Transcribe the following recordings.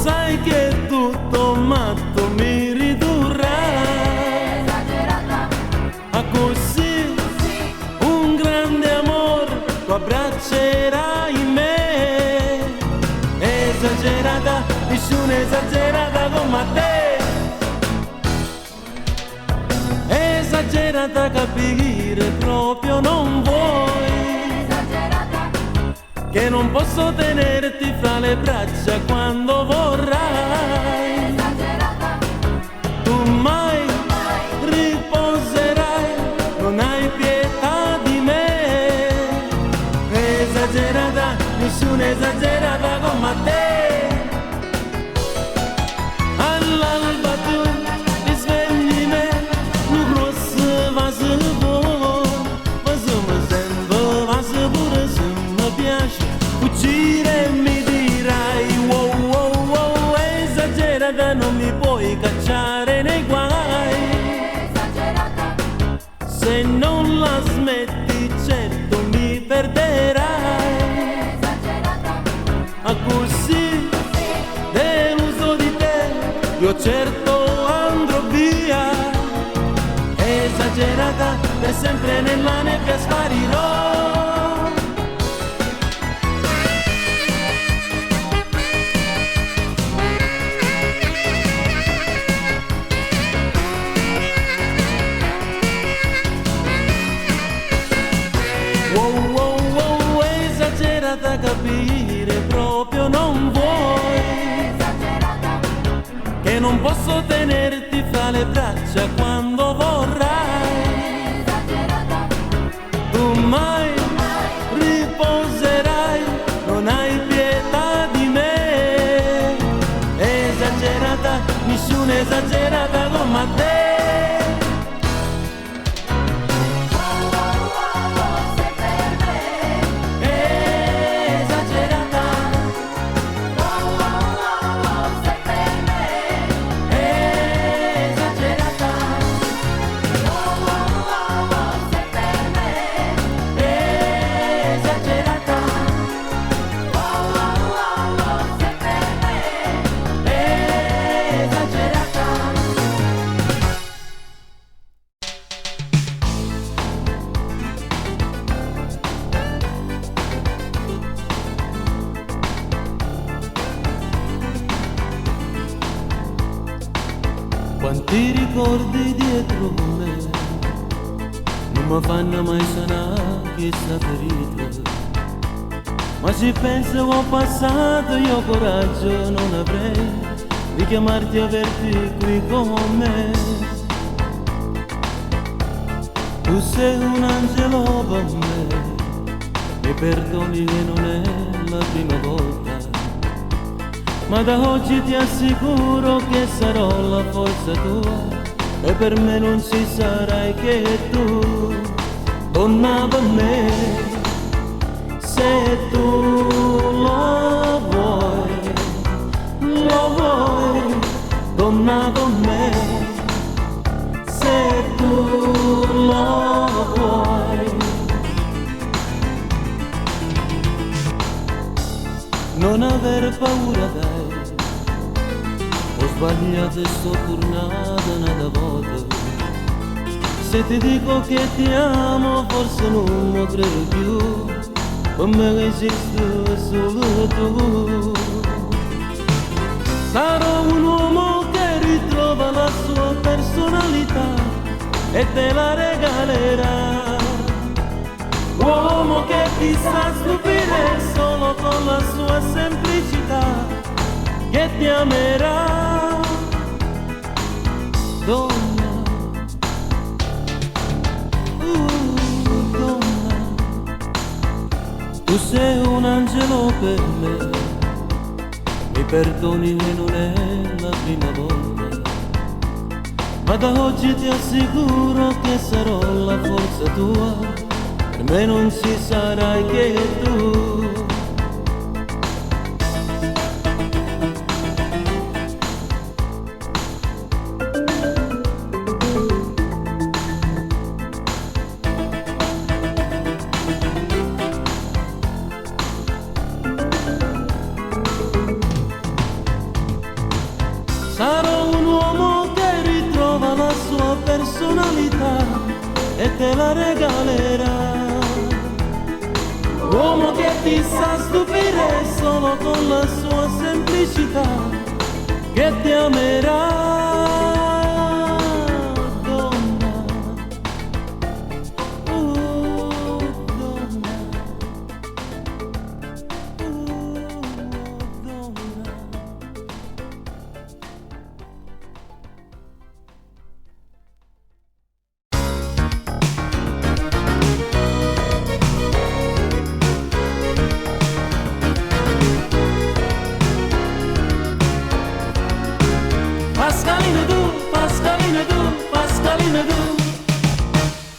sai che tutto matto mi ridurrai esagerata a così, un grande amore tu abbraccerai me, esagerata, nessuna esagerata come te, esagerata capire proprio non vuoi, esagerata che non posso tenerti fra le braccia quando vorrai, esagerata tu mai riposerai, non hai pietà di me, esagerata, nessuna esagerata come te, all'alba tu ti svegli me, un grosso vaso buono, ma se mi sento vaso pure se mi piace, fuggire e mi dirai wow wow wow, esagerata non mi puoi cacciare nei guai, esagerata se non la smetti certo mi perderai, esagerata ma così deluso di te io certo andrò via, esagerata per sempre nella nebbia sparirò. Wow wow wow, esagerata capire proprio non vuoi, esagerata che non posso tenerti fra le braccia quando vorrai, esagerata tu mai riposerai, non hai pietà di me, esagerata, nessuna esagerata come te. Quanti ricordi dietro me non mi fanno mai sanare questa ferita, ma se penso al passato io coraggio non avrei di chiamarti e averti qui con me. Tu sei un angelo per me, mi perdoni che non è la prima volta, ma da oggi ti assicuro che sarò la forza tua e per me non ci sarai che tu, donna per me, se tu lo vuoi, donna con me, se tu lo vuoi. Non aver paura dai, ho sbagliato e sto tornata una volta. Se ti dico che ti amo forse non lo credo più, per me esiste solo tu. Sarò un uomo che ritrova la sua personalità e te la regalerà, uomo che ti sa stupire solo con la sua semplicità, che ti amerà, donna, donna, tu sei un angelo per me, mi perdoni che non è la prima volta, ma da oggi ti assicuro che sarò la forza tua, per me non ci sarai che tu. te la regalerà. Uomo che ti sa stupire solo con la sua semplicità, che ti amerà.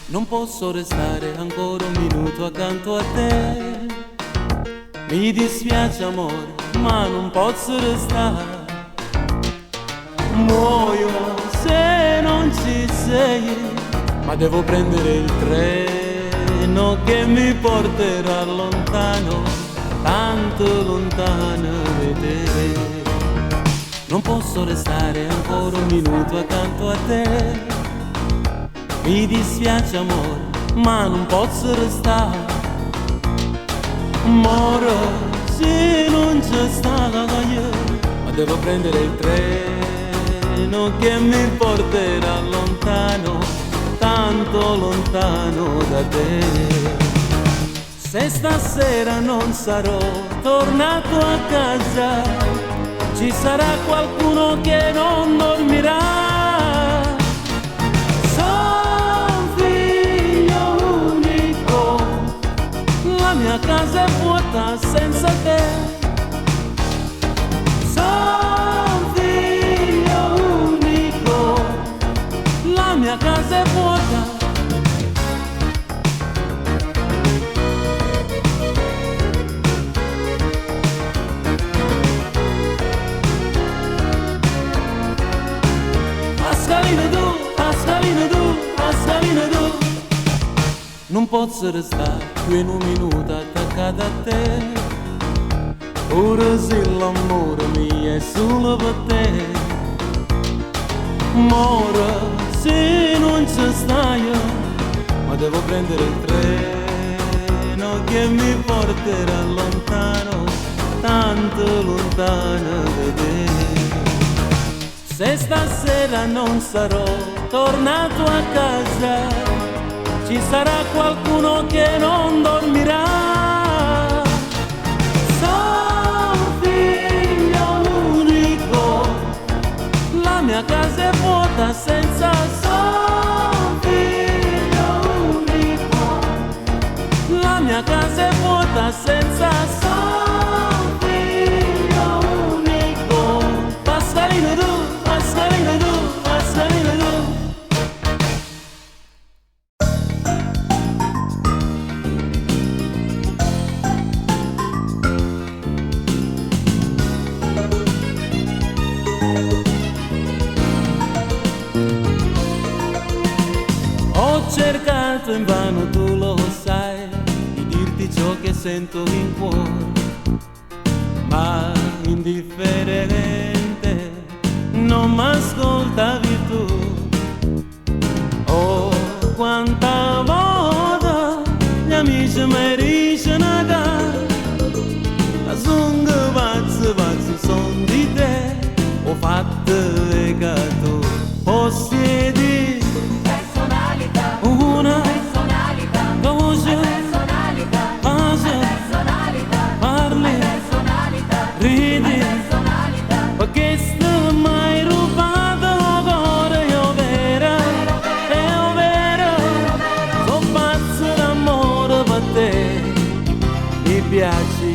Non posso restare ancora un minuto accanto a te. Mi dispiace amore, ma non posso restare. Muoio se non ci sei, ma devo prendere il treno che mi porterà lontano, tanto lontano da te. Non posso restare ancora un minuto accanto a te. Mi dispiace amore, ma non posso restare. Moro se non c'è stata io, ma devo prendere il treno che mi porterà lontano, tanto lontano da te. Se stasera non sarò tornato a casa, ci sarà qualcuno che non dormirà. La mia casa è vuota senza te. Sono figlio unico, la mia casa è vuota. Pascalino tu, Pascalino tu, Pascalino tu. Non posso restare più in un minuto attaccata a te, ora se l'amore mio è solo per te. Moro se non ci stai, ma devo prendere il treno che mi porterà lontano, tanto lontano da te. Se stasera non sarò tornato a casa, ci sarà qualcuno che non dormirà. Sono figlio unico, la mia casa è vuota senza. Sono figlio unico, la mia casa è vuota senza. Sono figlio unico. Pascalino tu, Pascalino tu, Pascalino tu. Cercato invano, tu lo sai, di dirti ciò che sento in cuore, ma indifferente non m'ascoltavi tu. Oh, quanta volta gli amici mi dicono la songa pazzo son di te, ho fatto e che tu possiedi una voce, base, parli, ridi, perché sto mai rubato cuore, io vera, sono pazzo d'amore per te, mi piaci,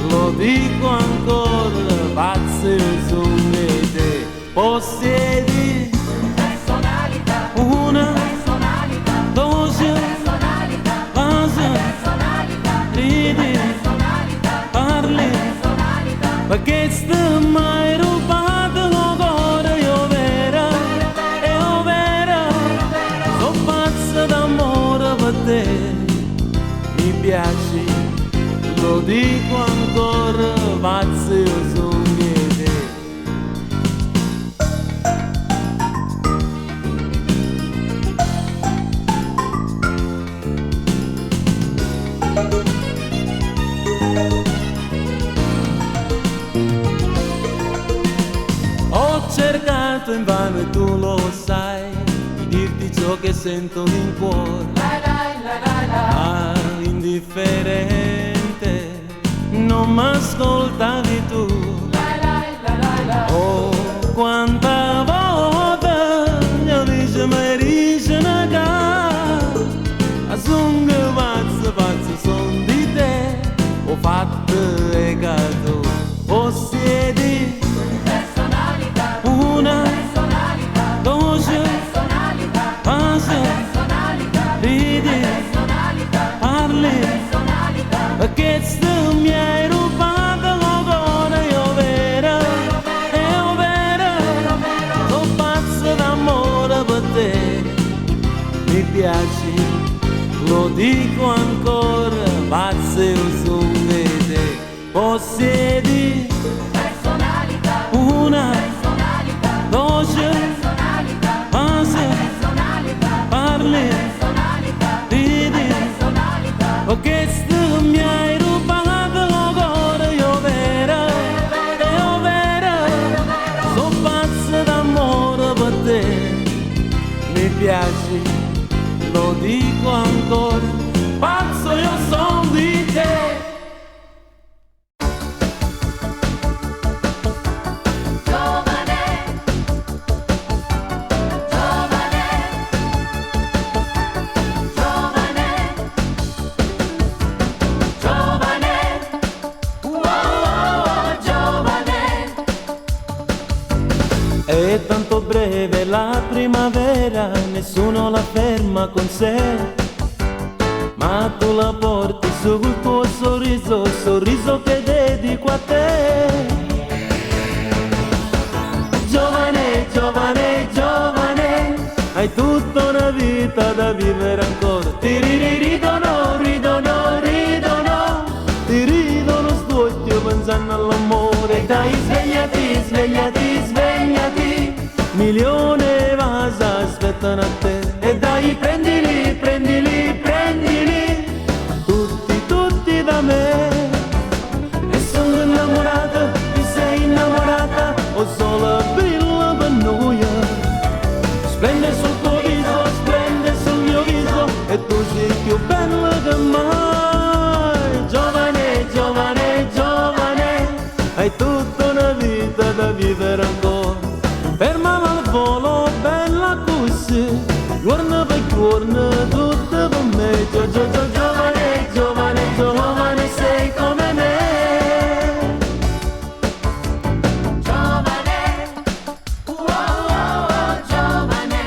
lo dico ancora, pazzo sono di te, possiedi una voce, base, ridi, parli, perché sto mai rubato il cuore, io vera, sono pazzo d'amore per te, mi piaci, lo dico ancora, pazzo sono di te. cercato invano e tu lo sai, di dirti ciò che sento in cuore, ma indifferente, non m'ascoltavi tu. Oh, quanta volta io dice mi dice una gara, a songe pazzo son di te, ho fatto e cato, possiedi una voce, passa, ridi, parli, che sto mi hai rubato l'ogone, io vero, sono pazzo d'amore per te, mi piaci, lo dico ancora, pazzo io sono di te, possiedi una voce, passa, parli, ridi, che tu mi hai rubato l'ogone, io vero, sono pazzo d'amore per te, mi piaci, lo dico ancora, pazzo io sono di te. È tanto breve la primavera, nessuno la ferma con sé, ma tu la porti sul tuo sorriso, sorriso che dedico a te. Giovane, giovane, giovane, hai tutta una vita da vivere ancora. Ti ridono, ridono, ridono, ti ridono sto occhio pensando all'amore. Dai, svegliati, svegliati, svegliati, milione vasa aspettano a te. E dai, prendili, prendili, prendili, tutti, tutti da me. E sono innamorata, ti sei innamorata, o solo brilla per noi. Splende sul tuo viso, splende sul mio viso, e tu sei più bella che mai. Giovane, giovane, giovane, hai tutta una vita da vivere ancora. Fermava al volo, bella così, giorno per giorno, tutto per me. Giovane, giovane, giovane, sei come me. Giovane, giovane.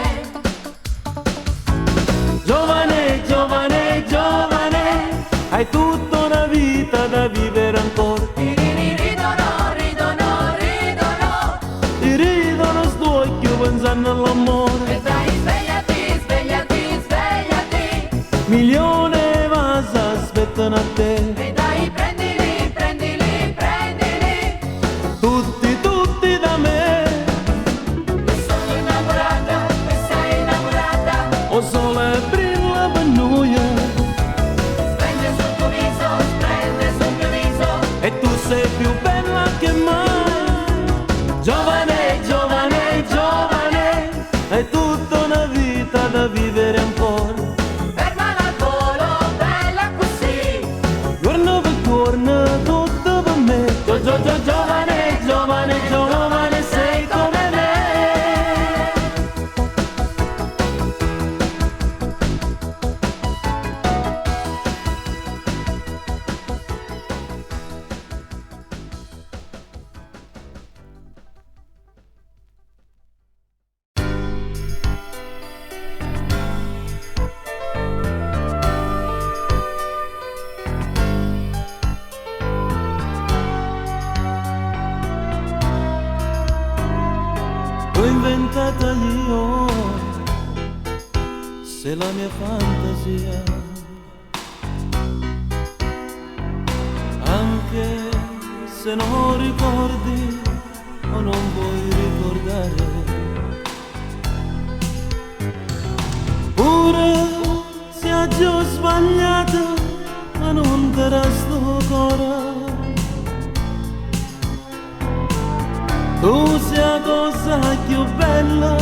Giovane, giovane, giovane, hai tutta una vita da vivere ancora. Ridono, ridono, ridono, Ti ridono sto occhio pensando all'amore. e dai, svegliati, svegliati, svegliati, Milione vasa aspettano a te. e dai, prendili, prendili, prendili, Tutti, tutti da me. e sono innamorata, e sei innamorata, O sole brilla per noi. splende sul tuo viso, splende sul mio viso, E tu sei più bella che mai. Giovane, giovane, giovane, hai tutta una vita da vivere ancora. fermala al volo, bella così, Giorno per giorno, tutto per me. Giovane, giovane, giovane, sei come me. L'ho inventata io, se la mia fantasia, anche se non ricordi o non vuoi ricordare, pure se oggi ho sbagliato, ma non te resto ancora. Tu sei la cosa più bella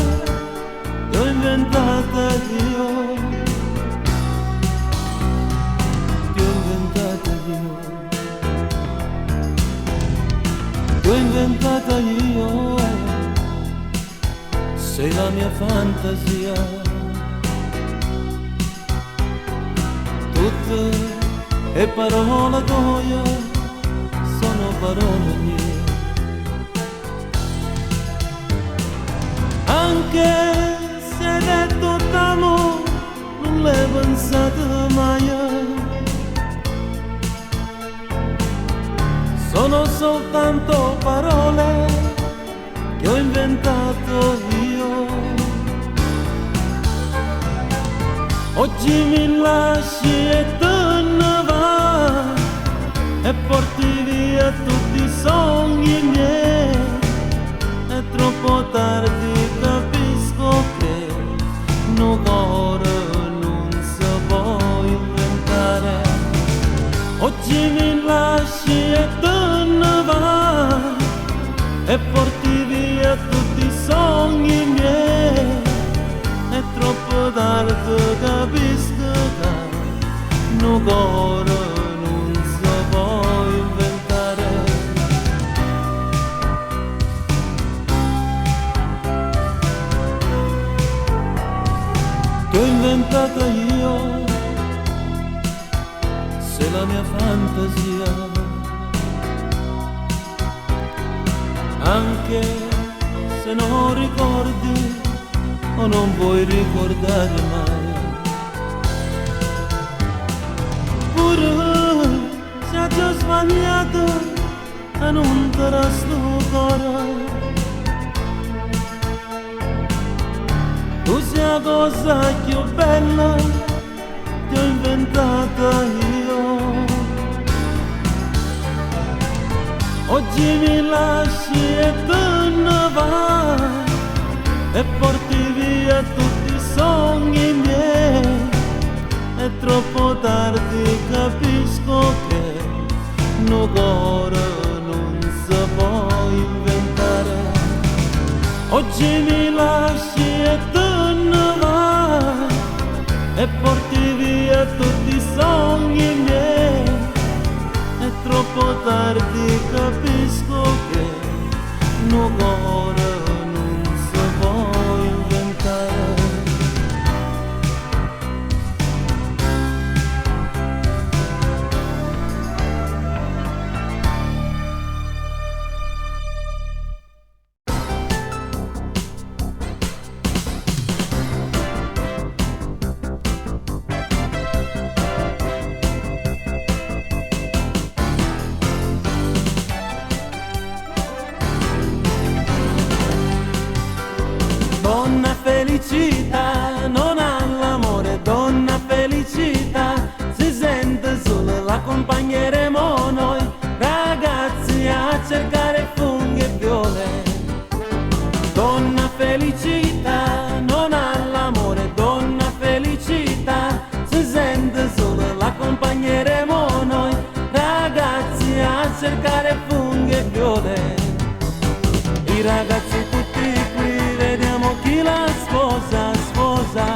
che ho inventata io, che ho inventata io, che ho inventata io, sei la mia fantasia, tutte e parole tue sono parole mie. Anche se hai detto t'amo, non l'hai pensato mai. Sono soltanto parole che ho inventato io. Oggi mi lasci e te ne vai e porti via tutti i sogni miei. È troppo tardi, capisco che un cuore non si può inventare. Oggi mi lasci e te ne vai e porti via tutti i sogni miei. È troppo tardi, capisco che un cuore non si può inventare. Che ho inventata io, sei la mia fantasia, anche se non ricordi o non vuoi ricordare mai. Pure se hai già sbagliato e non ti resta cuore, tu sei la cosa più bella che ho inventata io. Oggi mi lasci e te ne vai e porti via tutti i sogni miei. È troppo tardi, capisco che un cuore non si può inventare. Oggi mi lasci e te ne vai e porti via tutti i sogni miei. È troppo tardi, capisco che un cuore non si può inventare. Donna felicità non ha l'amore, donna felicità si sente sola, l'accompagneremo noi ragazzi a cercare funghi e viole. Donna felicità non ha l'amore, donna felicità si sente sola, l'accompagneremo noi ragazzi a cercare funghi e viole. I ragazzi tutti qui, vediamo chi la sposa, sposa.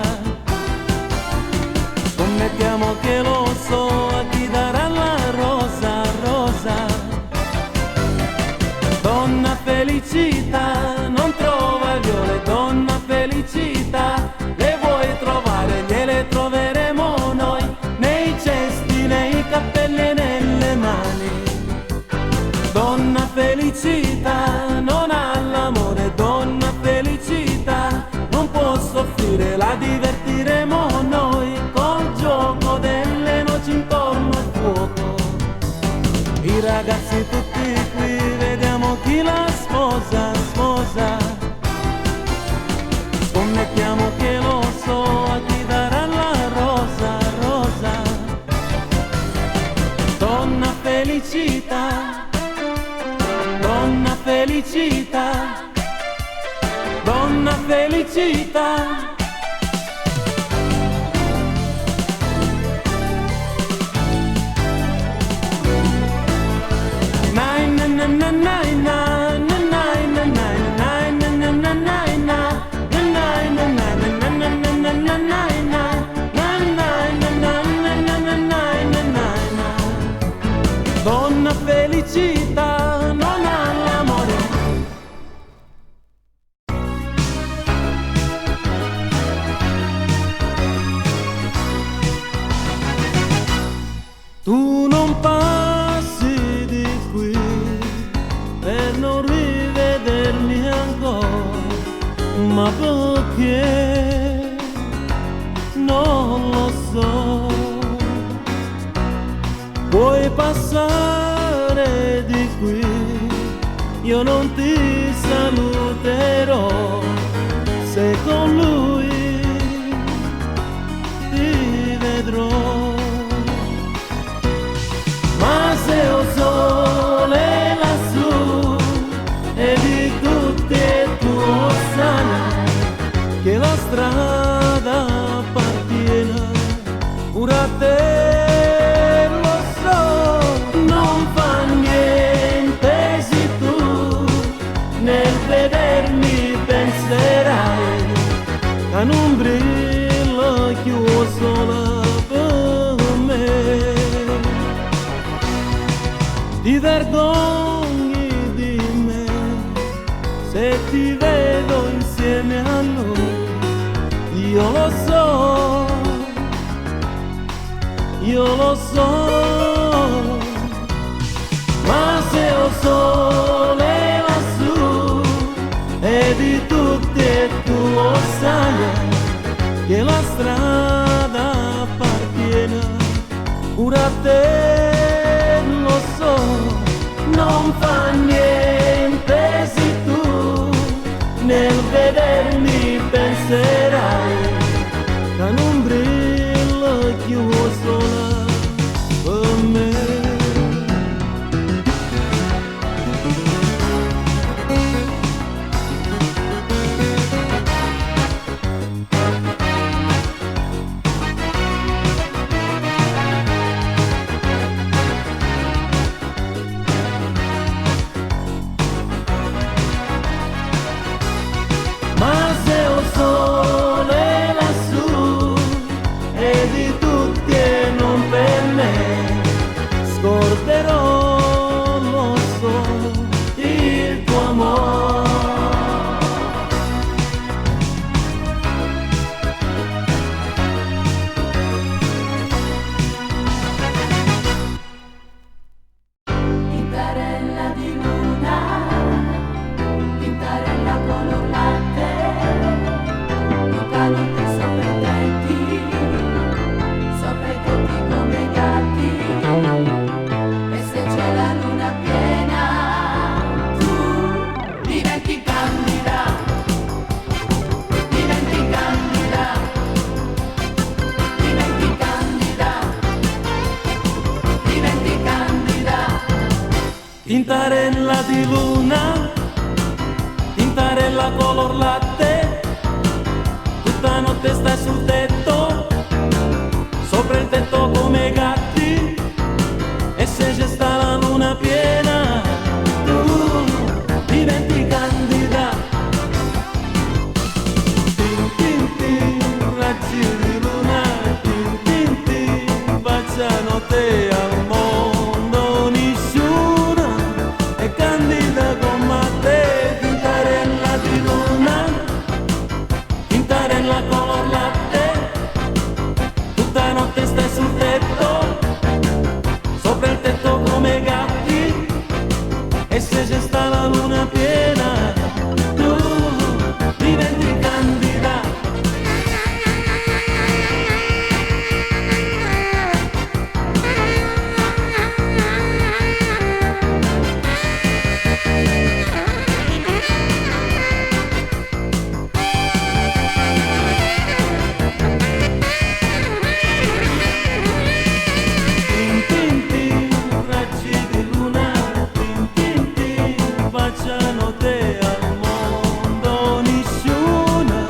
Scommettiamo che lo so a chi darà la rosa, rosa. Donna felicità non trova viole, donna felicità le vuoi trovare, gliele troveremo noi nei cesti, nei cappelli e nelle mani. Donna felicità non ha l'amore, donna felicità non può soffrire, la divertiremo noi col gioco delle noci intorno al fuoco. I ragazzi tutti qui, vediamo chi la sposa, sposa. Scommettiamo che lo so a chi darà la rosa, rosa. Donna felicità, donna felicità, donna felicità. Nai na na na na na na na na ma perché non lo so. Puoi passare di qui, io non ti saluterò, se con lui ti vedrò. Ma se ho sole lassù e di tutti e tu sai che la strada appartiene pure a te, lo so, non fa niente se tu nel vedermi penserai che non brilla più sola per me. Ti vergogni di me se ti vedo insieme a lui, io lo so, io lo so, ma se ho sole lassù e di tutti e tu lo sai che la strada appartiene pure a te, lo so, non fa niente se tu nel vedermi penserai che non brilla più sola per me. Scorderò, lo so, il tuo amore. Tintarella di luna, tintarella color latte, tutta notte sopra i tetti come i gatti. E se c'è la luna piena, tu diventi candida, diventi candida, diventi candida, diventi candida. Tintarella di luna, tintarella color latte, tutta notte stai sul tetto, sopra il tetto come i gatti. E se c'è sta la luna piena, tu diventi candida. Tin tin tin, raggi di luna, tin tin tin, baciano te al mondo, nessuna è candida come te. Tintarella di luna, tintarella color latte, tutta notte stai sul tetto, sopra il tetto come gatti. E se c'è sta la luna piena, tu diventi candida. Tin tin tin, raggi di luna, tin tin tin, baciano te al mondo, nessuna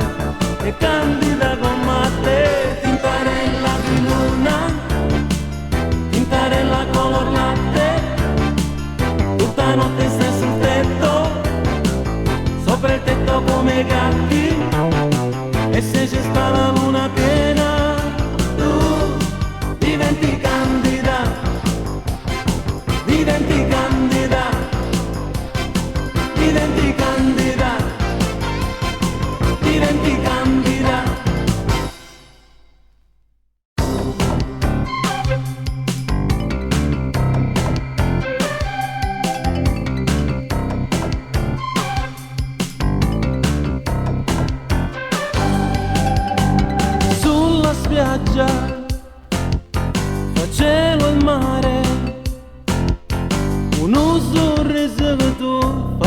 è candida come te. Tintarella di luna, tintarella color latte, tutta notte stai sul tetto, sopra il tetto come i gatti. E se c'è sta la luna piena, tu diventi candida, diventi candida, diventi candida, diventi candida.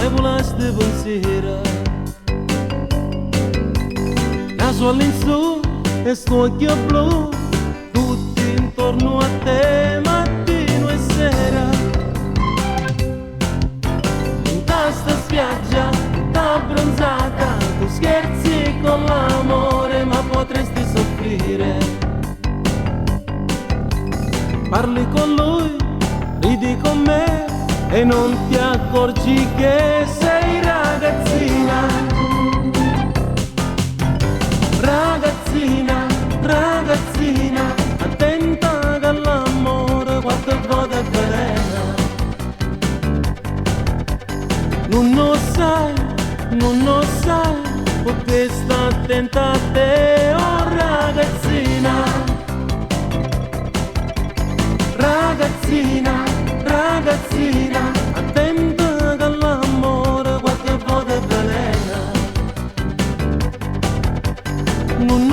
nebulaste pensiero. Naso all'insù e sto occhio blu, tutti intorno a te mattino e sera. In questa spiaggia tutta abbronzata, tu scherzi con l'amore ma potresti soffrire. Parli con lui, ridi con me e non ti accorgi che sei ragazzina. Ragazzina, ragazzina, attenta che all'amore qualche volta è veleno. Non lo sai, perché sta attenta a te, oh ragazzina. Ragazzina, ragazzina, attenta che l'amore qualche volta è veleno. Non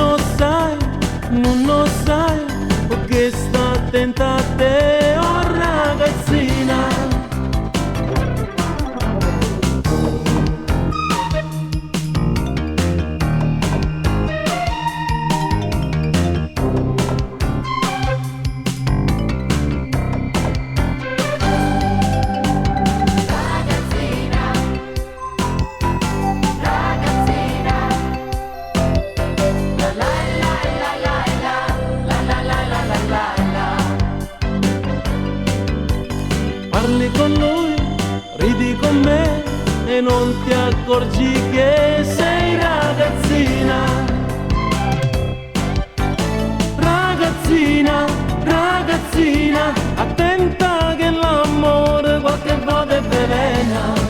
lo sai, perché sta attenta a te, oh ragazzina. Parli con lui, ridi con me e non ti accorgi che sei ragazzina. Ragazzina, ragazzina, attenta che l'amore qualche volta è veleno.